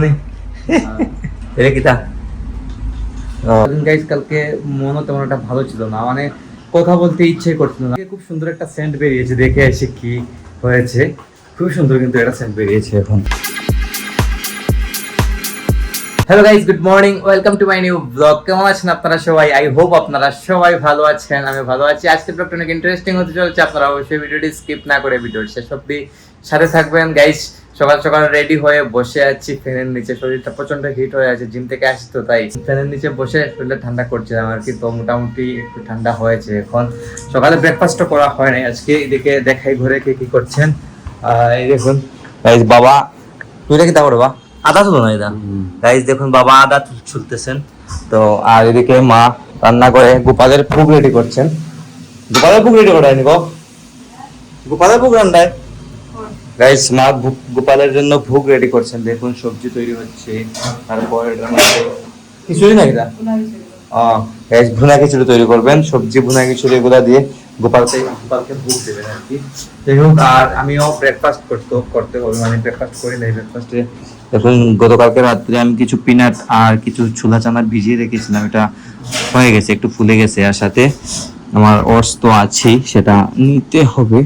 নি এটা কিটা গাইস কালকে মনও তেমন একটা ভালো ছিল না, মানে কথা বলতে ইচ্ছে করছিল না। খুব সুন্দর একটা সেন্ট বেরিয়েছে, দেখে এসে কি হয়েছে, খুব সুন্দর কিন্তু একটা সেন্ট বেরিয়েছে এখন। Hello guys, good morning, welcome to my new blog. কেমন আছেন আপনারা সবাই? আই হোপ আপনারা সবাই ভালো আছেন, আমি ভালো আছি। আজকের ব্লগটা অনেক ইন্টারেস্টিং হতে চলেছে, আপনারা অবশ্যই ভিডিওটি স্কিপ না করে ভিডিওর শেষ অবধি সাথে থাকবেন। গাইস সকাল সকাল রেডি হয়ে বসে আছি ফ্যানের নিচে, শরীরটা প্রচন্ড হিট হয়ে আছে, জিম থেকে আসি তো তাই ফ্যানের নিচে বসে শরীরটা ঠান্ডা করছিলাম আর কি। তো মোটামুটি একটু ঠান্ডা হয়েছে এখন। সকালে ব্রেকফাস্টও করা হয় নাই আজকে। এদিকে দেখাই ঘরে কে কি করছেন। এই দেখুন গাইস, বাবা তুই দেখি তা করবা আদা শুধু না এটা গাইস, দেখুন বাবা আদা ছুলতেছেন। তো আর এদিকে মা রান্না করে গোপালের ভোগ রেডি করছেন। গোপালের ভোগ রেডি করে নিব, গোপালের ভোগ রান্নায় গাইস মা গোপালের জন্য ভোগ রেডি করছেন। দেখুন সবজি তৈরি হচ্ছে, তারপর এটার মধ্যে খিচুড়ি না এটা গাইস ভুনা খিচুড়ি তৈরি করবেন, সবজি ভুনা খিচুড়ি এগুলা দিয়ে গোপালকে ভোগ দেবেন আর কি। যাই হোক, আর আমিও ব্রেকফাস্ট করতে হবে, মানে ব্রেকফাস্ট করি নাই। ব্রেকফাস্টে এখন গতকালকে রাত্রে আমি কিছু পিনাট আর কিছু ছোলা চানা ভিজিয়ে রেখেছিলাম, এটা হয়ে গেছে, একটু ফুলে গেছে। আর সাথে আমার ওটস তো আছেই, সেটা নিতে হবে।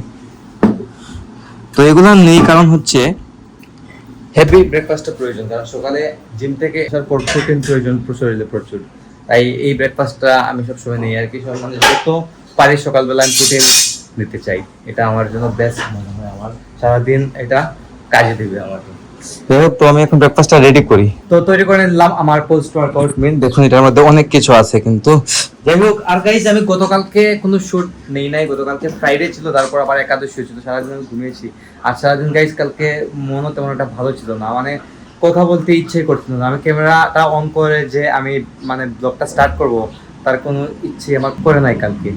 তো এগুলো নেই কারণ হচ্ছে হেভি ব্রেকফাস্টের প্রয়োজন, কারণ সকালে জিম থেকে আসার পর প্রোটিন প্রয়োজন প্রচুর। তাই এই ব্রেকফাস্টটা আমি সবসময় নেই আর কি। মানে যত পারি সকালবেলা আমি প্রোটিন নিতে চাই, এটা আমার জন্য বেস্ট মনে হয়। আমার সারাদিন এটা কাজে দেবে আমাকে। তো আমি এখন ব্রেকফাস্টটা রেডি করি, তো তৈরি করে নিলাম আমার পোস্ট ওয়ার্কআউট মিল। দেখুন এটার মধ্যে অনেক কিছু আছে কিন্তু। যাই হোক, আর গাইস আমি গতকালকে কোনো শুট নেই নাই, গতকালকে ফ্রাইডে ছিল, তারপর আবার একাদশী ছিল, সারাদিন আমি ঘুমিয়েছি। আর সারাদিন গাইস কালকে মনও তেমন একটা ভালো ছিল না, মানে কথা বলতে ইচ্ছে করছিল না। আমি ক্যামেরাটা অন করে যে আমি মানে ব্লগটা স্টার্ট করব, তার কোনো ইচ্ছে আমার করে নাই কালকে।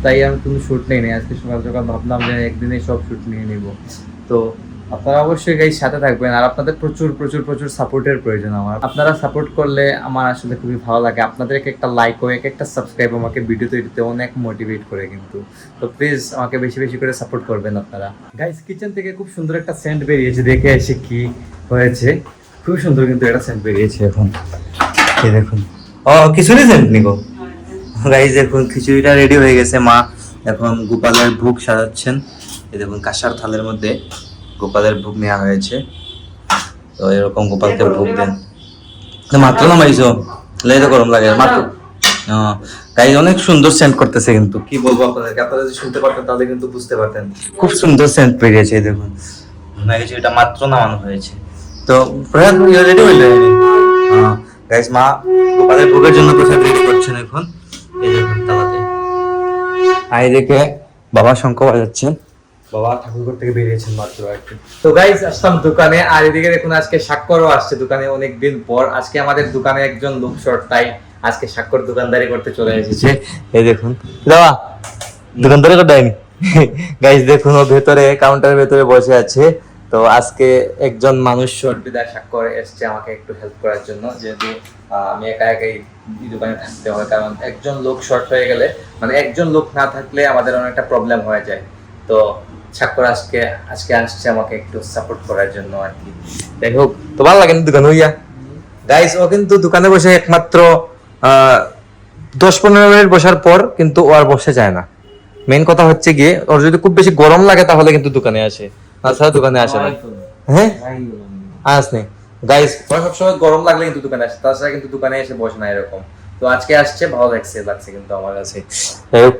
তাই আমি কোনো শুট নেই নাই আজকে। সকাল সকাল ভাবলাম যে একদিনে সব শুট নিয়ে নিব। তো আপনারা অবশ্যই গাইস সাথে থাকবেন, আর আপনাদের প্রচুর সাপোর্টের প্রয়োজন আমার। আপনারা সাপোর্ট করলে আমার আসলে খুবই ভালো লাগে। আপনাদের একটা লাইক ও একটা সাবস্ক্রাইব আমাকে ভিডিও তৈরিতে অনেক মোটিভেট করে কিন্তু। তো প্লিজ আমাকে বেশি বেশি করে সাপোর্ট করবেন আপনারা। গাইস কিচেন থেকে খুব সুন্দর একটা সেন্ট বেরিয়েছে, দেখে এসে কি হয়েছে, খুব সুন্দর কিন্তু একটা সেন্ট বেরিয়েছে এখন। এই দেখুন, খিচুড়ি সেন্ট নিকো গাইস। দেখুন খিচুড়িটা রেডি হয়ে গেছে, মা এখন গোপালের ভোগ সাজাচ্ছেন। এই দেখুন কাঁসার থালের মধ্যে গোপালের ভোগ নেওয়া হয়েছে। তো এরকম গোপালকে ভোগ দেন। মাত্র নামাইছো, লেগে গরম লাগে মাত্র। গাইস অনেক সুন্দর সেন্ট করতেছে কিন্তু, কি বলবো আপনাদেরকে, আপনারা যদি শুনতে পারতেন তাহলে কিন্তু বুঝতে পারতেন। খুব সুন্দর সেন্ট বেরিয়েছে। দেখুন এটা মাত্র নামানো হয়েছে। তো প্রসাদ রেডি হইলে গাইস মা গোপালের ভোগের জন্য প্রসাদ রেডি করছেন এখন। এই দেখুন তালাতে আই দেখে বাবা শঙ্খ বাজাচ্ছেন, বাবা ঠাকুরঘর থেকে বেরিয়েছেন মাত্র আর কি। তো গাইস আসলাম দোকানে, আর এদিকে দেখুন আজকে স্বাক্ষরও আসছে দোকানে অনেকদিন পর। আজকে আমাদের দোকানে একজন লোক শর্ট, তাই আজকে স্বাক্ষর দোকানদারি করতে চলে এসেছে। এই দেখুন বাবা দোকানদারি করতে হয়নি গাইস। দেখুন ও ভেতরে কাউন্টারের ভেতরে বসে আছে। তো আজকে একজন মানুষ শর্ট বিদায় স্বাক্ষর এসছে আমাকে একটু হেল্প করার জন্য, যেহেতু আমি একা একাই দোকানে থাকতে হয়। কারণ একজন লোক শর্ট হয়ে গেলে, মানে একজন লোক না থাকলে আমাদের অনেকটা প্রবলেম হয়ে যায়। তো স্বাক্ষর আজকে আসছে আমাকে একটু সাপোর্ট করার জন্য আর কি। যাই হোক, তো ভালো লাগে দোকান হইয়া গাইস। ও কিন্তু দোকানে বসে একমাত্র 10-15 মিনিট বসার পর কিন্তু ও আর বসে যায় না। মেইন কথা হচ্ছে গিয়ে ওর যদি খুব বেশি গরম লাগে তাহলে কিন্তু দোকানে আসে, তাছাড়া দোকানে আসে না। হ্যাঁ আসনে গাইস, সবসময় গরম লাগলে কিন্তু দোকানে আসে, তাছাড়া কিন্তু দোকানে এসে বসে না এরকম। তো আজকে আসছে, ভালো লাগছে কিন্তু আমার কাছে। যাই হোক,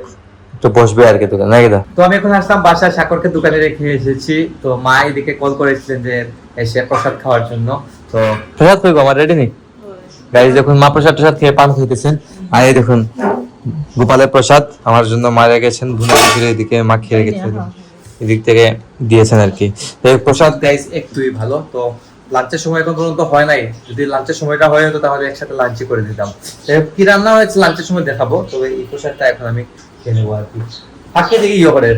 তো বসবে আর কি দোকানে। তো আমি এখন আসলাম বাসায়, স্বাক্ষরকে দোকানে রেখে এসেছি। তো মা এদিকে কল করেছিলেন যে এসে প্রসাদ খাওয়ার জন্য। তো প্রসাদ কইবো আমার রেডি নেই গাইস। দেখুন মা প্রসাদ খেয়ে পান খাইতেছেন। আর এই দেখুন গোপালের প্রসাদ আমার জন্য মা রেখেছেন, ভুনা খিচুড়ি এদিকে মা খেয়ে রেখেছেন, এদিক থেকে দিয়েছেন আর কি। প্রসাদ গাইস একটুই ভালো। তো লাঞ্চের সময় এখন পর্যন্ত হয় নাই, যদি লাঞ্চের সময়টা হয় হতো তাহলে একসাথে লাঞ্চ করে দিতাম। কি রান্না হয়েছে লাঞ্চের সময় দেখাবো, তবে এই প্রসাদটা এখন আমি খেয়ে নেবো আর কি। পাখি দেখি ইয়ে করে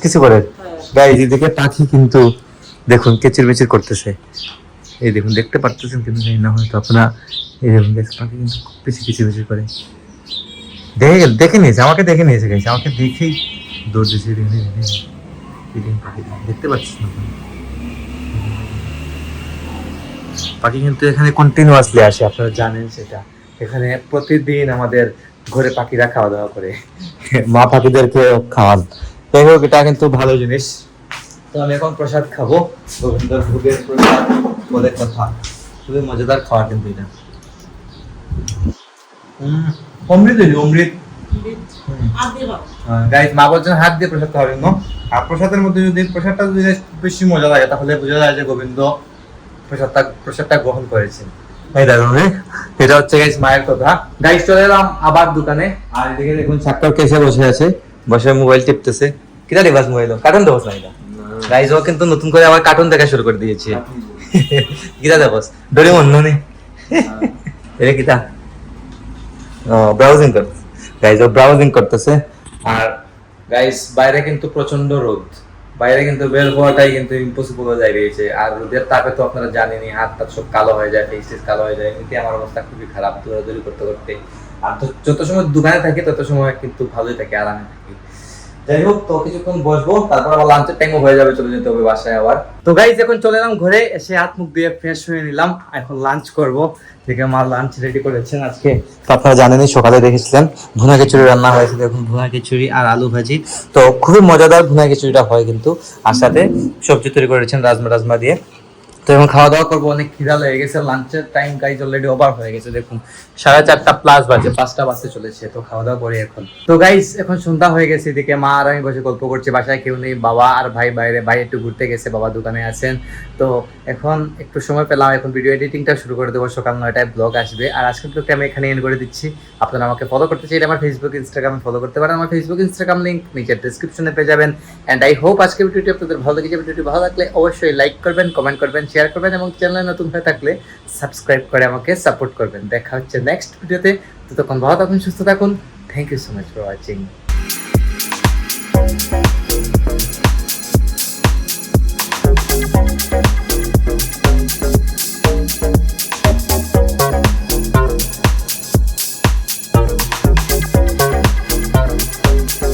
কিছু করে গাইস, এদিকে পাখি কিন্তু দেখুন কেচির মেচির করতেছে। এই দেখুন দেখতে পারতেছেন কিন্তু না হয়তো আপনারা। এই দেখুন পাখি কিন্তু বেশি কিচির করে দেখে নিয়েছে, আমাকে দেখে নিয়েছে গাইস, আমাকে দেখেই দৌড় দিয়েছে। দেখতে পাচ্ছিস না পাখি কিন্তু এখানে কন্টিনিউয়াসলি আসে, আপনারা জানেন সেটা। এখানে প্রতিদিন আমাদের ঘরে পাখিরা খাওয়া দাওয়া করে, মা পাখিদেরকে খাওয়ান। যাই হোক, এটা কিন্তু ভালো জিনিস। তো আমি এখন প্রসাদ খাবো, গোবিন্দর ভোগের প্রসাদ বলে কথা। খুবই মজাদার খাওয়া কিন্তু এটা। অমৃত অমৃত। গাইস, মা বলছেন হাত দিয়ে প্রসাদ খাওয়ার জন্য। আর প্রসাদের মধ্যে যদি প্রসাদটা যদি বেশি মজা লাগে তাহলে বোঝা যায় যে গোবিন্দ প্রসাদটা গ্রহণ করেছেন। এই দেখুন, এটা হচ্ছে গাইস মায়ের কথা। গাইস, চলে এলাম আবার দোকানে। আর এদিকে দেখুন সাক্কর কেসে বসে আছে, বসে মোবাইল টিপতেছে। কিটা ডিভাইস মোবাইল কার্টুন দেবো না এটা। গাইস, ও কিন্তু নতুন করে আবার কার্টুন দেখা শুরু করে দিয়েছে। কিটা দেবো? ডোরেমন ননি। এটা কিটা? ব্রাউজিং করতেছে। গাইস, ও ব্রাউজিং করতেছে। আর গাইস, বাইরে কিন্তু প্রচন্ড রোদ, বাইরে কিন্তু বের হওয়াটাই কিন্তু ইম্পসিবল হয়ে যাইছে। আর রোদের তাপে তো আপনারা জানেনই, হাত টাত সব কালো হয়ে যায়, ফেস কালো হয়ে যায়। এমনিতে আমার অবস্থা খুবই খারাপ দৌড়াদৌড়ি করতে করতে। আর যত সময় দোকানে থাকি তত সময় কিন্তু ভালোই থাকি, আরামে থাকি। যাই হোক, তো কিছুক্ষণ বসবো, তারপর আবার লাঞ্চের টাইমও হয়ে যাবে, চলে যেতে হবে বাসায় আবার। তো গাইস, এখন চলে এলাম ঘরে, এসে হাত মুখ দিয়ে ফ্রেশ হয়ে নিলাম। এখন লাঞ্চ করব। দেখে মা লাঞ্চ রেডি করেছেন আজকে। তো আপনারা জানেনই, সকালে দেখেছিলেন ভুনা খিচুড়ি রান্না হয়েছে। দেখুন, ভুনা খিচুড়ি আর আলু ভাজি। তো খুবই মজাদার ভুনা খিচুড়িটা হয় কিন্তু। আর সাথে সবজি তৈরি করেছেন রাজমা দিয়ে। তো এখন খাওয়া দাওয়া করবো, অনেক খিদা লেগে গেছে। লাঞ্চের টাইম গাইজ অলরেডি ওভার হয়ে গেছে। দেখুন 4:30+ বাজে, 5টা বাজতে চলেছে। তো খাওয়া দাওয়া করি এখন। তো গাইজ, এখন সন্ধ্যা হয়ে গেছে। এদিকে মা আর আমি বসে গল্প করছি, বাসায় কেউ নেই। বাবা আর ভাই বাইরে, ভাই একটু ঘুরতে গেছে, বাবা দোকানে আছেন। তো এখন একটু সময় পেলাম, এখন ভিডিও এডিটিংটা শুরু করে দেবো। সকাল 9টায় ব্লগ আসবে। আর আজকের ব্লগটা আমি এখানে এন্ড করে দিচ্ছি। আপনারা আমাকে ফলো করতে চাইলে আমার ফেসবুক ইনস্টাগ্রামে ফলো করতে পারেন। আমার ফেসবুক ইনস্টাগ্রাম লিঙ্ক নিচের ডেসক্রিপশনে পেয়ে যাবেন। অ্যান্ড আই হোপ আজকের ভিডিওটি আপনাদের ভালো লেগেছে। ভিডিওটি ভালো লাগলে অবশ্যই লাইক করবেন, কমেন্ট করবেন, শেয়ার করবেন এবং চ্যানেলে নতুন হয়ে থাকলে সাবস্ক্রাইব করে আমাকে সাপোর্ট করবেন। দেখা হচ্ছে নেক্সট ভিডিওতে। ততক্ষণ ভালো থাকুন, সুস্থ থাকুন। Thank you so much for watching.